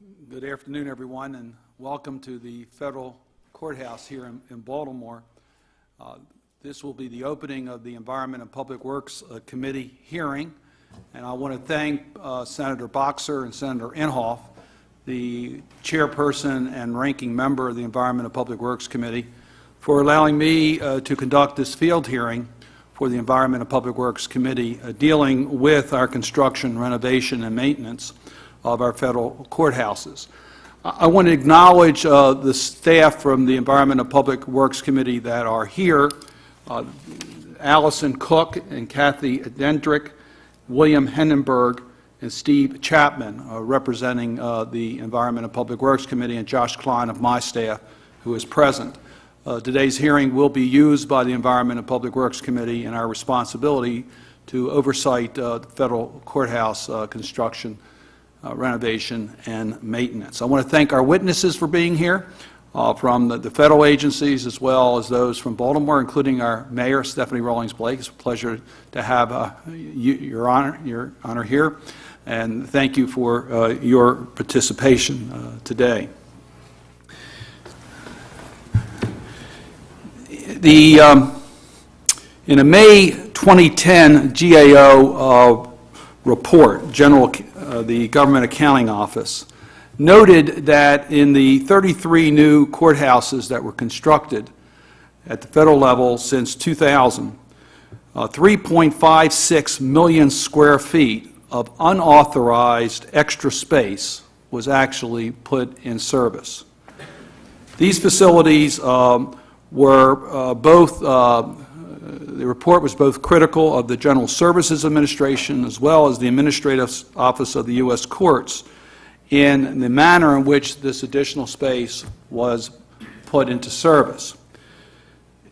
Good afternoon, everyone, and welcome to the Federal Courthouse here in Baltimore. This will be the opening of the Environment and Public Works Committee hearing, and I want to thank Senator Boxer and Senator Inhofe, the chairperson and ranking member of the Environment and Public Works Committee, for allowing me to conduct this field hearing for the Environment and Public Works Committee dealing with our construction, renovation, and maintenance of our federal courthouses. I want to acknowledge the staff from the Environment and Public Works Committee that are here, Allison Cook and Kathy Dendrick, William Hendenberg, and Steve Chapman, representing the Environment and Public Works Committee, and Josh Klein of my staff, who is present. Today's hearing will be used by the Environment and Public Works Committee in our responsibility to oversight the federal courthouse construction, renovation, and maintenance. I want to thank our witnesses for being here from the federal agencies as well as those from Baltimore, including our mayor, Stephanie Rawlings Blake. It's a pleasure to have your honor here, and thank you for your participation today. In a May 2010 GAO report, the Government Accounting Office noted that in the 33 new courthouses that were constructed at the federal level since 2000, 3.56 million square feet of unauthorized extra space was actually put in service. These facilities were the report was both critical of the General Services Administration as well as the Administrative Office of the U.S. Courts in the manner in which this additional space was put into service.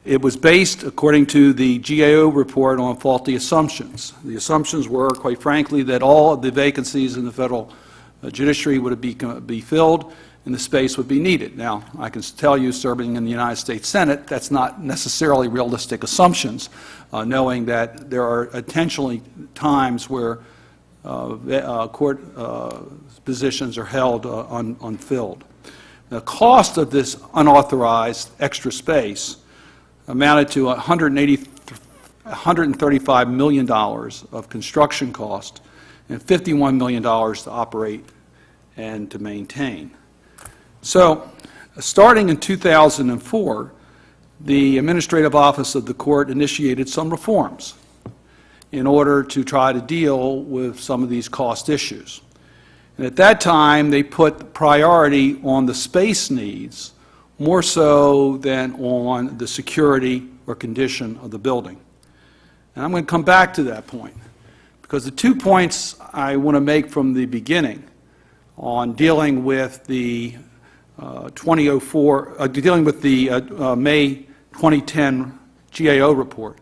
It was based, according to the GAO report, on faulty assumptions. The assumptions were, quite frankly, that all of the vacancies in the federal judiciary would be filled and the space would be needed. Now, I can tell you, serving in the United States Senate, that's not necessarily realistic assumptions, knowing that there are intentionally times where court positions are held unfilled. The cost of this unauthorized extra space amounted to $135 million of construction cost and $51 million to operate and to maintain. So, starting in 2004, the Administrative Office of the Court initiated some reforms in order to try to deal with some of these cost issues. And at that time, they put priority on the space needs more so than on the security or condition of the building. And I'm going to come back to that point, because the 2 points I want to make from the beginning on dealing with the dealing with the May 2010 GAO report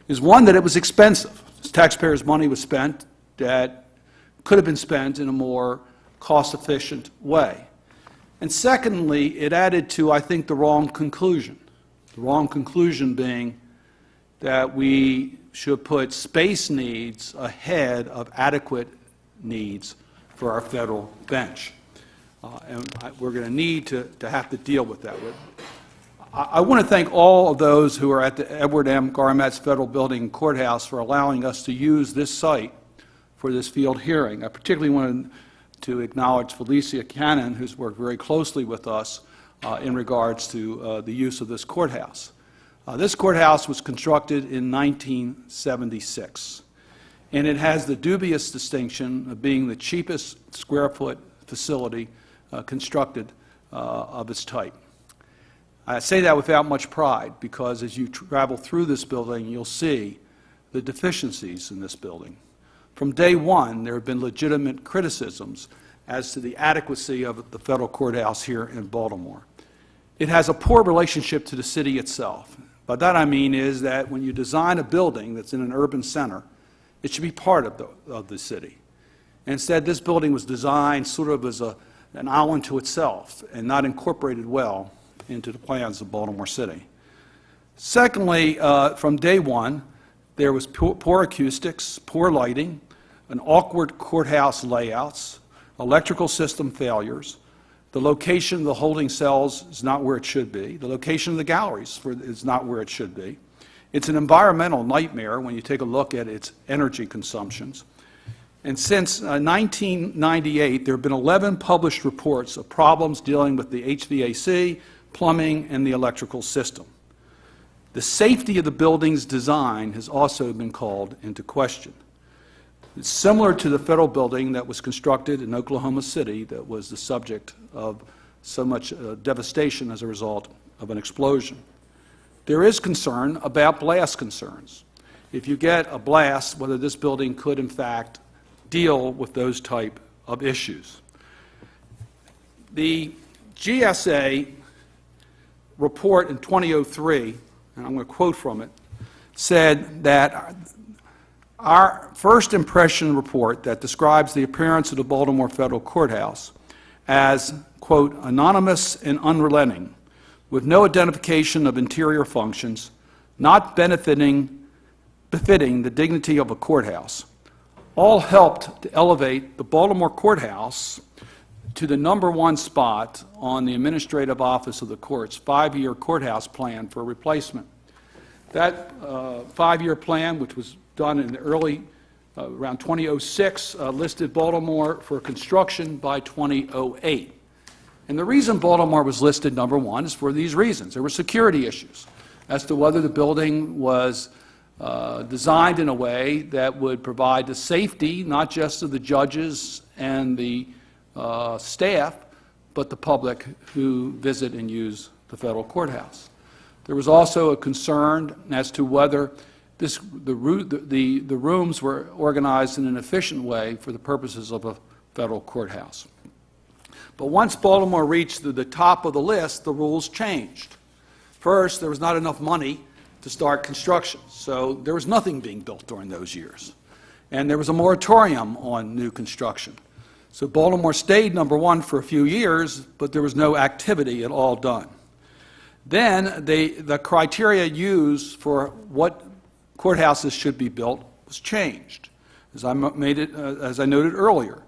is, one, that it was expensive. Taxpayers' money was spent that could have been spent in a more cost-efficient way. And secondly, it added to, I think, the wrong conclusion. The wrong conclusion being that we should put space needs ahead of adequate needs for our federal bench. And we're going to need to have to deal with that. I want to thank all of those who are at the Edward M. Garmetz Federal Building and Courthouse for allowing us to use this site for this field hearing. I particularly want to acknowledge Felicia Cannon, who's worked very closely with us in regards to the use of this courthouse. This courthouse was constructed in 1976, and it has the dubious distinction of being the cheapest square foot facility constructed of its type. I say that without much pride, because as you travel through this building, you'll see the deficiencies in this building. From day one, there have been legitimate criticisms as to the adequacy of the federal courthouse here in Baltimore. It has a poor relationship to the city itself. By that I mean is that when you design a building that's in an urban center, it should be part of the city. Instead, this building was designed sort of as an island to itself and not incorporated well into the plans of Baltimore City. Secondly, from day one, there was poor acoustics, poor lighting, an awkward courthouse layouts, electrical system failures, the location of the holding cells is not where it should be, the location of the galleries is not where it should be. It's an environmental nightmare when you take a look at its energy consumptions. And since 1998, there have been 11 published reports of problems dealing with the HVAC, plumbing, and the electrical system. The safety of the building's design has also been called into question. It's similar to the federal building that was constructed in Oklahoma City that was the subject of so much devastation as a result of an explosion. There is concern about blast concerns. If you get a blast, whether this building could in fact deal with those type of issues. The GSA report in 2003, and I'm going to quote from it, said that our first impression report that describes the appearance of the Baltimore Federal Courthouse as, quote, anonymous and unrelenting, with no identification of interior functions, not befitting the dignity of a courthouse, all helped to elevate the Baltimore Courthouse to the #1 spot on the Administrative Office of the Court's 5-year courthouse plan for replacement. That 5-year plan, which was done in the early, around 2006, listed Baltimore for construction by 2008. And the reason Baltimore was listed #1 is for these reasons. There were security issues as to whether the building was designed in a way that would provide the safety not just of the judges and the staff, but the public who visit and use the federal courthouse. There was also a concern as to whether the rooms were organized in an efficient way for the purposes of a federal courthouse. But once Baltimore reached the top of the list, the rules changed. First, there was not enough money to start construction, so there was nothing being built during those years. And there was a moratorium on new construction. So Baltimore stayed #1 for a few years, but there was no activity at all done. Then the criteria used for what courthouses should be built was changed. As I noted earlier,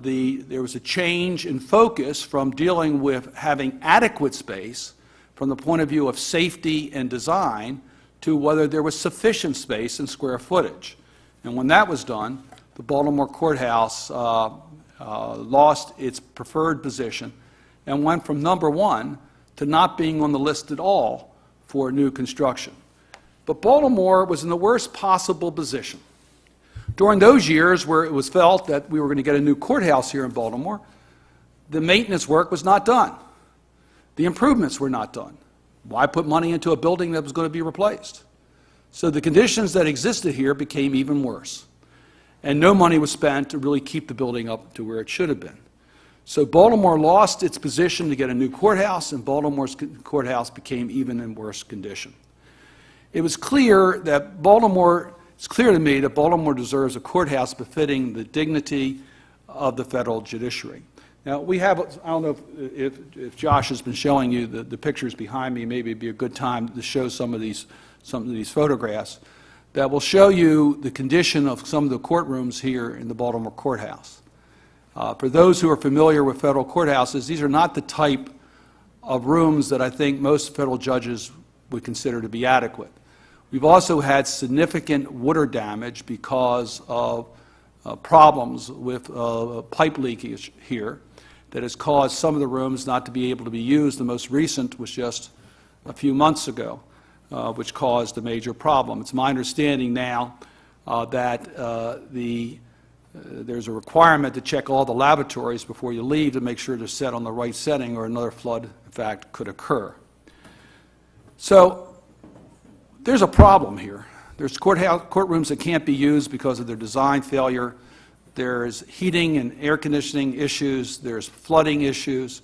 there was a change in focus from dealing with having adequate space from the point of view of safety and design to whether there was sufficient space and square footage. And when that was done, the Baltimore Courthouse lost its preferred position and went from #1 to not being on the list at all for new construction. But Baltimore was in the worst possible position. During those years where it was felt that we were going to get a new courthouse here in Baltimore, the maintenance work was not done. The improvements were not done. Why put money into a building that was going to be replaced? So the conditions that existed here became even worse. And no money was spent to really keep the building up to where it should have been. So Baltimore lost its position to get a new courthouse, and Baltimore's courthouse became even in worse condition. It was clear that it's clear to me that Baltimore deserves a courthouse befitting the dignity of the federal judiciary. Now, we have, I don't know if Josh has been showing you the pictures behind me. Maybe it'd be a good time to show some of these photographs that will show you the condition of some of the courtrooms here in the Baltimore courthouse. For those who are familiar with federal courthouses, these are not the type of rooms that I think most federal judges would consider to be adequate. We've also had significant water damage because of problems with pipe leakage here that has caused some of the rooms not to be able to be used. The most recent was just a few months ago, which caused a major problem. It's my understanding now that there's a requirement to check all the lavatories before you leave to make sure they're set on the right setting, or another flood, in fact, could occur. So there's a problem here. There's courtrooms that can't be used because of their design failure. There's heating and air conditioning issues. There's flooding issues.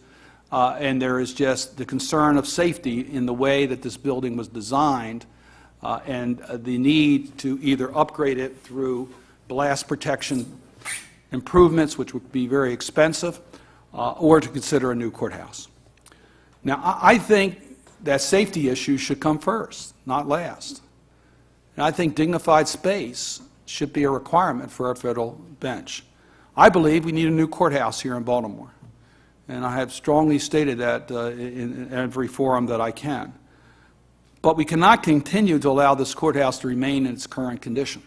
And there is just the concern of safety in the way that this building was designed, and the need to either upgrade it through blast protection improvements, which would be very expensive, or to consider a new courthouse. Now, I think that safety issues should come first, not last. And I think dignified space should be a requirement for our federal bench. I believe we need a new courthouse here in Baltimore, and I have strongly stated that in every forum that I can. But we cannot continue to allow this courthouse to remain in its current condition.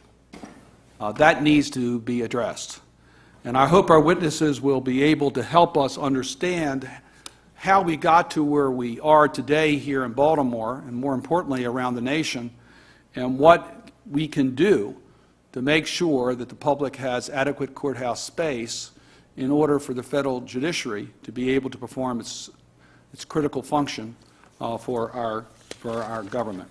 That needs to be addressed. And I hope our witnesses will be able to help us understand how we got to where we are today here in Baltimore, and more importantly around the nation, and what we can do to make sure that the public has adequate courthouse space in order for the federal judiciary to be able to perform its critical function for our government.